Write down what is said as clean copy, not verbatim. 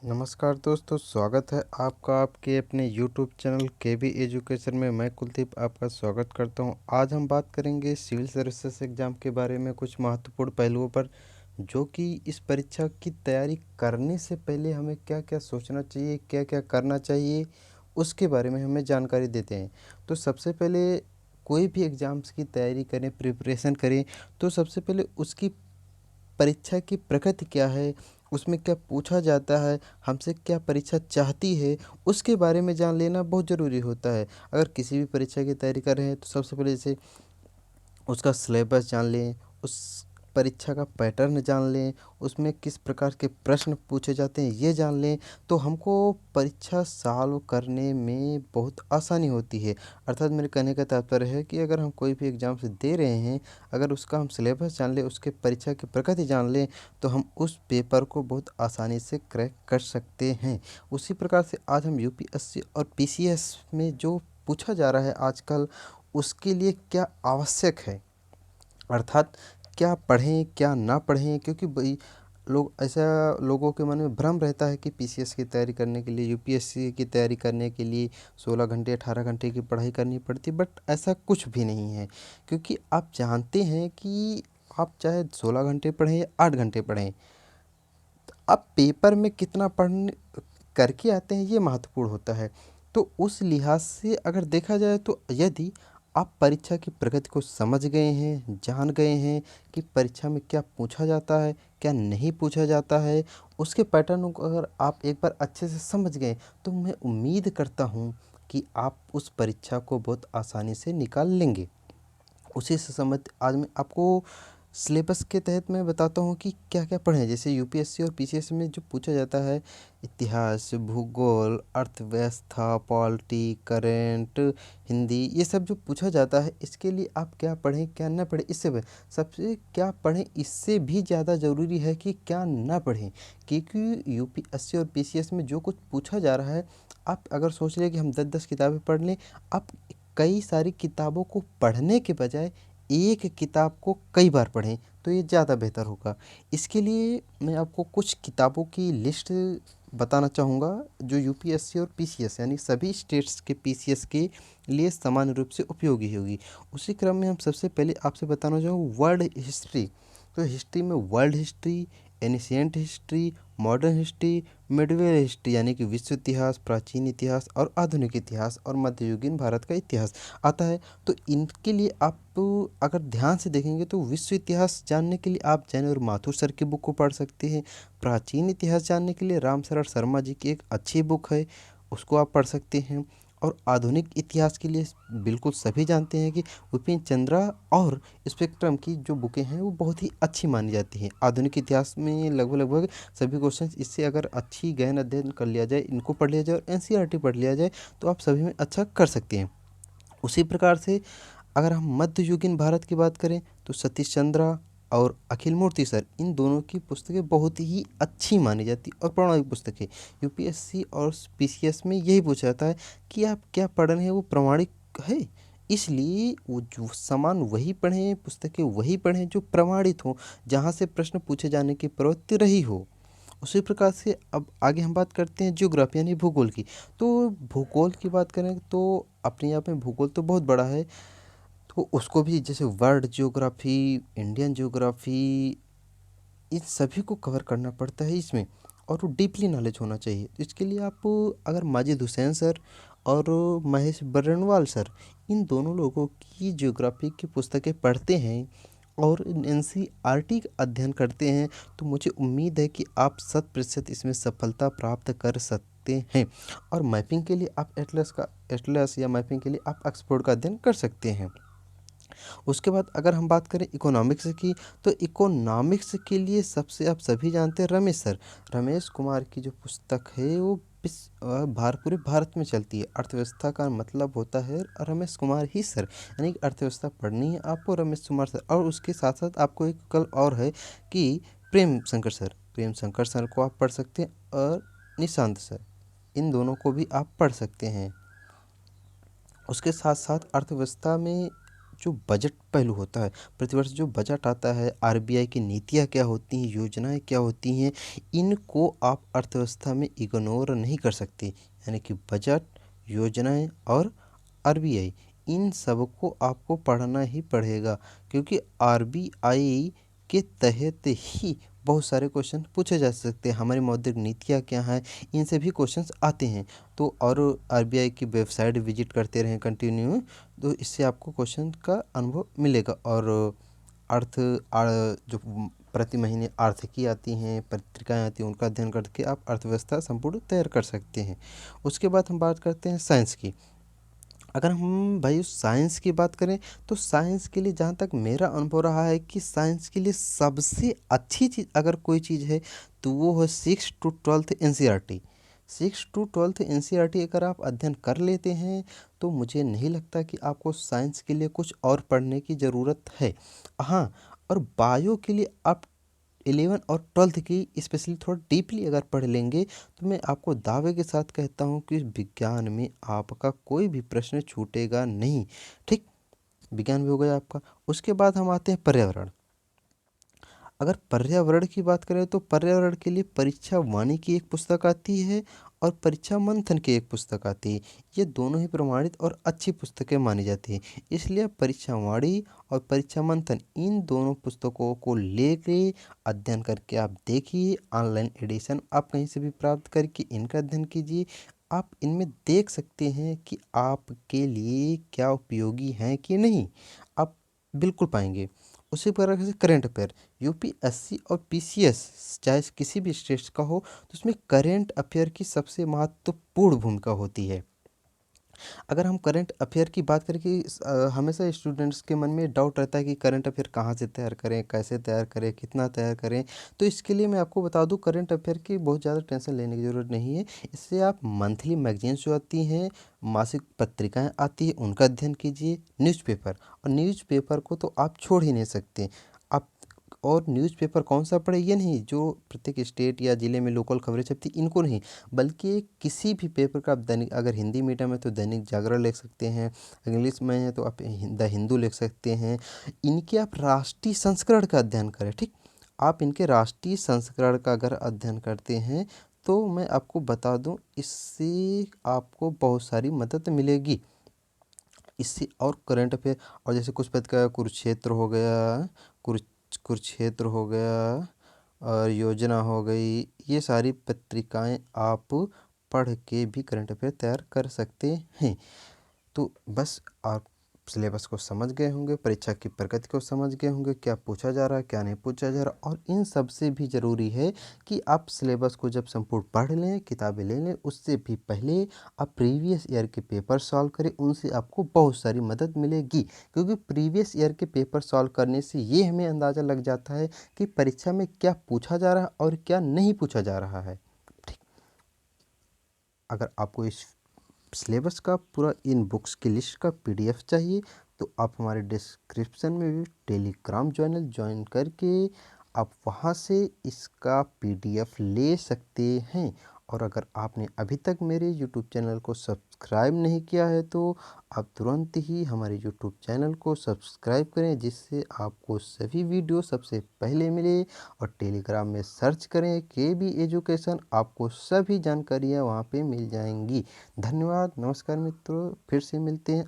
नमस्कार दोस्तों, स्वागत है आपका आपके अपने यूट्यूब चैनल केवी एजुकेशन में। मैं कुलदीप आपका स्वागत करता हूं। आज हम बात करेंगे सिविल सर्विसेज एग्ज़ाम के बारे में, कुछ महत्वपूर्ण पहलुओं पर, जो कि इस परीक्षा की तैयारी करने से पहले हमें क्या क्या सोचना चाहिए, क्या क्या करना चाहिए, उसके बारे में हमें जानकारी देते हैं। तो सबसे पहले कोई भी एग्ज़ाम्स की तैयारी करें, प्रिपरेशन करें, तो सबसे पहले उसकी परीक्षा की प्रकृति क्या है, उसमें क्या पूछा जाता है, हमसे क्या परीक्षा चाहती है, उसके बारे में जान लेना बहुत ज़रूरी होता है। अगर किसी भी परीक्षा की तैयारी कर रहे हैं तो सबसे पहले जैसे उसका सिलेबस जान लें, उस परीक्षा का पैटर्न जान लें, उसमें किस प्रकार के प्रश्न पूछे जाते हैं ये जान लें, तो हमको परीक्षा सॉल्व करने में बहुत आसानी होती है। अर्थात मेरे कहने का तात्पर्य है कि अगर हम कोई भी एग्ज़ाम्स दे रहे हैं, अगर उसका हम सिलेबस जान लें, उसके परीक्षा की प्रकृति जान लें, तो हम उस पेपर को बहुत आसानी से क्रैक कर सकते हैं। उसी प्रकार से आज हम यूपीएससी और पीसीएस में जो पूछा जा रहा है आजकल, उसके लिए क्या आवश्यक है, अर्थात क्या पढ़ें क्या ना पढ़ें, क्योंकि भाई लोगों के मन में भ्रम रहता है कि पीसीएस की तैयारी करने के लिए, यूपीएससी की तैयारी करने के लिए 16 घंटे 18 घंटे की पढ़ाई करनी पड़ती है। बट ऐसा कुछ भी नहीं है, क्योंकि आप जानते हैं कि आप चाहे 16 घंटे पढ़ें या 8 घंटे पढ़ें, आप पेपर में कितना पढ़ने करके आते हैं ये महत्वपूर्ण होता है। तो उस लिहाज से अगर देखा जाए तो यदि आप परीक्षा की प्रगति को समझ गए हैं, जान गए हैं कि परीक्षा में क्या पूछा जाता है, क्या नहीं पूछा जाता है, उसके पैटर्न को अगर आप एक बार अच्छे से समझ गए, तो मैं उम्मीद करता हूँ कि आप उस परीक्षा को बहुत आसानी से निकाल लेंगे। उसी से संबंधित आज मैं आपको सिलेबस के तहत मैं बताता हूँ कि क्या-क्या पढ़ें। जैसे यूपीएससी और पीसीएस में जो पूछा जाता है, इतिहास, भूगोल, अर्थव्यवस्था, पॉलिटी, करंट, हिंदी, ये सब जो पूछा जाता है, इसके लिए आप क्या पढ़ें, क्या ना पढ़ें, इससे सबसे क्या पढ़ें इससे भी ज़्यादा ज़रूरी है कि क्या ना पढ़ें। क्योंकि यूपीएससी और पीसीएस में जो कुछ पूछा जा रहा है, आप अगर सोच रहे हैं कि हम 10-10 किताबें पढ़ लें, आप कई सारी किताबों को पढ़ने के बजाय एक किताब को कई बार पढ़ें, तो ये ज़्यादा बेहतर होगा। इसके लिए मैं आपको कुछ किताबों की लिस्ट बताना चाहूँगा, जो यूपीएससी और पीसीएस यानी सभी स्टेट्स के पीसीएस के लिए समान रूप से उपयोगी होगी। उसी क्रम में हम सबसे पहले आपसे बताना चाहूँ वर्ल्ड हिस्ट्री। तो हिस्ट्री में world history, ancient history, modern history, Midvale history यानी कि विश्व इतिहास, प्राचीन इतिहास और आधुनिक इतिहास और मध्ययुगीन भारत का इतिहास आता है। तो इनके लिए आप अगर ध्यान से देखेंगे तो विश्व इतिहास जानने के लिए आप जैन और माथुर सर की बुक को पढ़ सकते हैं। प्राचीन इतिहास जानने के लिए राम शरण शर्मा जी की एक अच्छी बुक है, उसको आप पढ़ सकते हैं। और आधुनिक इतिहास के लिए बिल्कुल सभी जानते हैं कि विपिन चंद्रा और स्पेक्ट्रम की जो बुकें हैं वो बहुत ही अच्छी मानी जाती हैं। आधुनिक इतिहास में लगभग लगभग सभी क्वेश्चन इससे अगर अच्छी गहन अध्ययन कर लिया जाए, इनको पढ़ लिया जाए और एनसीईआरटी पढ़ लिया जाए, तो आप सभी में अच्छा कर सकते हैं। उसी प्रकार से अगर हम मध्ययुगीन भारत की बात करें तो सतीश चंद्रा और अखिल मूर्ति सर, इन दोनों की पुस्तकें बहुत ही अच्छी मानी जाती और प्रामाणिक पुस्तकें। यूपीएससी और पीसीएस में यही पूछा जाता है कि आप क्या पढ़ रहे हैं वो प्रामाणिक है, इसलिए वो जो सामान वही पढ़ें, पुस्तकें वही पढ़ें जो प्रमाणित हो, जहाँ से प्रश्न पूछे जाने की प्रवृत्ति रही हो। उसी प्रकार से अब आगे हम बात करते हैं ज्योग्राफी यानी भूगोल की। तो भूगोल की बात करें तो अपने आप में भूगोल तो बहुत बड़ा है, तो उसको भी जैसे वर्ल्ड ज्योग्राफी, इंडियन ज्योग्राफी, इन सभी को कवर करना पड़ता है इसमें, और वो डीपली नॉलेज होना चाहिए। तो इसके लिए आप अगर माजिद हुसैन सर और महेश बर्नवाल सर, इन दोनों लोगों की ज्योग्राफी की पुस्तकें पढ़ते हैं और एनसीईआरटी का अध्ययन करते हैं, तो मुझे उम्मीद है कि आप 100% इसमें सफलता प्राप्त कर सकते हैं। और मैपिंग के लिए आप एटलस या मैपिंग के लिए आप ऑक्सफोर्ड का अध्ययन कर सकते हैं। उसके बाद अगर हम बात करें इकोनॉमिक्स की, तो इकोनॉमिक्स के लिए सबसे आप सभी जानते हैं रमेश सर, रमेश कुमार की जो पुस्तक है वो पूरे भारत में चलती है। अर्थव्यवस्था का मतलब होता है रमेश कुमार ही सर, यानी कि अर्थव्यवस्था पढ़नी है आपको रमेश कुमार सर। और उसके साथ साथ आपको एक कल और है कि प्रेम शंकर सर को आप पढ़ सकते हैं, और निशांत सर, इन दोनों को भी आप पढ़ सकते हैं। उसके साथ साथ अर्थव्यवस्था में जो बजट पहलू होता है, प्रतिवर्ष जो बजट आता है, आरबीआई की नीतियाँ क्या होती हैं, योजनाएँ क्या होती हैं, इनको आप अर्थव्यवस्था में इग्नोर नहीं कर सकते। यानी कि बजट, योजनाएँ और आरबीआई, इन सबको आपको पढ़ना ही पड़ेगा, क्योंकि आरबीआई के तहत ही बहुत सारे क्वेश्चन पूछे जा सकते हैं। हमारी मौद्रिक नीतियाँ क्या हैं, इनसे भी क्वेश्चंस आते हैं। तो और आरबीआई की वेबसाइट विजिट करते रहें कंटिन्यू, तो इससे आपको क्वेश्चन का अनुभव मिलेगा। और जो प्रति महीने आर्थिकी आती हैं, पत्रिकाएं आती हैं, उनका अध्ययन करके आप अर्थव्यवस्था संपूर्ण तैयार कर सकते हैं। उसके बाद हम बात करते हैं साइंस की। अगर हम भाई साइंस की बात करें, तो साइंस के लिए जहाँ तक मेरा अनुभव रहा है कि साइंस के लिए सबसे अच्छी चीज़ अगर कोई चीज़ है, तो वो है 6 to 12 एनसीईआरटी। 6 to 12 एनसीईआरटी अगर आप अध्ययन कर लेते हैं, तो मुझे नहीं लगता कि आपको साइंस के लिए कुछ और पढ़ने की ज़रूरत है। हाँ, और बायो के लिए आप 11 और 12 की स्पेशली थोड़ा डीपली अगर पढ़ लेंगे, तो मैं आपको दावे के साथ कहता हूँ कि विज्ञान में आपका कोई भी प्रश्न छूटेगा नहीं। ठीक, विज्ञान भी हो गया आपका। उसके बाद हम आते हैं पर्यावरण। अगर पर्यावरण की बात करें, तो पर्यावरण के लिए परीक्षा वाणी की एक पुस्तक आती है और परीक्षा मंथन की एक पुस्तक आती है। ये दोनों ही प्रमाणित और अच्छी पुस्तकें मानी जाती हैं। इसलिए परीक्षा वाणी और परीक्षा मंथन, इन दोनों पुस्तकों को लेके अध्ययन करके आप देखिए। ऑनलाइन एडिशन आप कहीं से भी प्राप्त करके इनका अध्ययन कीजिए। आप इनमें देख सकते हैं कि आपके लिए क्या उपयोगी हैं कि नहीं, आप बिल्कुल पाएंगे। उसी प्रकार से करंट अफेयर, यूपीएससी और पीसीएस चाहे किसी भी स्टेट का हो, तो उसमें करंट अफेयर की सबसे महत्वपूर्ण भूमिका होती है। अगर हम करंट अफेयर की बात करें कि हमेशा स्टूडेंट्स के मन में डाउट रहता है कि करंट अफेयर कहाँ से तैयार करें, कैसे तैयार करें, कितना तैयार करें। तो इसके लिए मैं आपको बता दूं, करंट अफेयर की बहुत ज़्यादा टेंशन लेने की ज़रूरत नहीं है। इससे आप मंथली मैगजीन्स जो आती हैं, मासिक पत्रिकाएं आती हैं, उनका अध्ययन कीजिए। न्यूज़पेपर, और न्यूज़पेपर को तो आप छोड़ ही नहीं सकते आप। और न्यूज़पेपर कौन सा पढ़े, ये नहीं जो प्रत्येक स्टेट या ज़िले में लोकल खबरें छपती, इनको नहीं, बल्कि किसी भी पेपर का आप दैनिक, अगर हिंदी मीडियम है तो दैनिक जागरण लिख सकते हैं, इंग्लिश में है तो आप द हिंदू लिख सकते हैं। इनके आप राष्ट्रीय संस्करण का अध्ययन करें। ठीक, आप इनके राष्ट्रीय संस्करण का अगर अध्ययन करते हैं, तो मैं आपको बता दूं, इससे आपको बहुत सारी मदद मिलेगी। इससे और करंट अफेयर, और जैसे कुछ पत्रिका, कुरुक्षेत्र हो गया, कुरुक्षेत्र हो गया, और योजना हो गई, ये सारी पत्रिकाएं आप पढ़ के भी करंट अफेयर तैयार कर सकते हैं। तो बस आप सिलेबस को समझ गए होंगे, परीक्षा की प्रगति को समझ गए होंगे, क्या पूछा जा रहा है, क्या नहीं पूछा जा रहा। और इन सब से भी ज़रूरी है कि आप सिलेबस को जब संपूर्ण पढ़ लें, किताबें ले लें, उससे भी पहले आप प्रीवियस ईयर के पेपर सॉल्व करें। उनसे आपको बहुत सारी मदद मिलेगी, क्योंकि प्रीवियस ईयर के पेपर सॉल्व करने से ये हमें अंदाज़ा लग जाता है कि परीक्षा में क्या पूछा जा रहा है और क्या नहीं पूछा जा रहा है। ठीक, अगर आपको इस सिलेबस का पूरा इन बुक्स की लिस्ट का पीडीएफ चाहिए, तो आप हमारे डिस्क्रिप्शन में भी टेलीग्राम चैनल ज्वाइन करके आप वहां से इसका पीडीएफ ले सकते हैं। और अगर आपने अभी तक मेरे यूट्यूब चैनल को सब्सक्राइब नहीं किया है, तो आप तुरंत ही हमारे यूट्यूब चैनल को सब्सक्राइब करें, जिससे आपको सभी वीडियो सबसे पहले मिले। और टेलीग्राम में सर्च करें केबी एजुकेशन, आपको सभी जानकारियाँ वहाँ पे मिल जाएंगी। धन्यवाद, नमस्कार मित्रों, फिर से मिलते हैं।